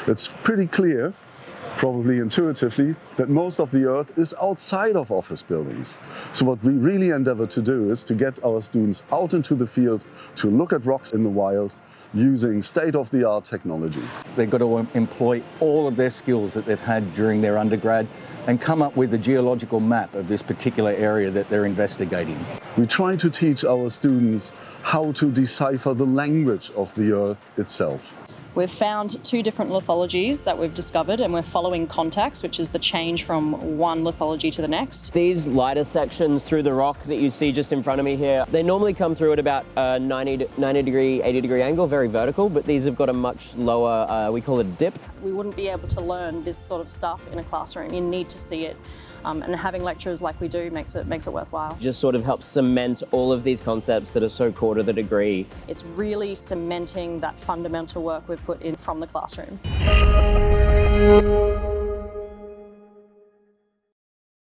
It's pretty clear, probably intuitively, that most of the Earth is outside of office buildings. So what we really endeavor to do is to get our students out into the field to look at rocks in the wild using state-of-the-art technology. They've got to employ all of their skills that they've had during their undergrad and come up with a geological map of this particular area that they're investigating. We try to teach our students how to decipher the language of the Earth itself. We've found 2 different lithologies that we've discovered, and we're following contacts, which is the change from one lithology to the next. These lighter sections through the rock that you see just in front of me here, they normally come through at about a 90 degree, 80 degree angle, very vertical, but these have got a much lower, we call it a dip. We wouldn't be able to learn this sort of stuff in a classroom. You need to see it. And having lecturers like we do makes it worthwhile. Just sort of helps cement all of these concepts that are so core to the degree. It's really cementing that fundamental work we've put in from the classroom.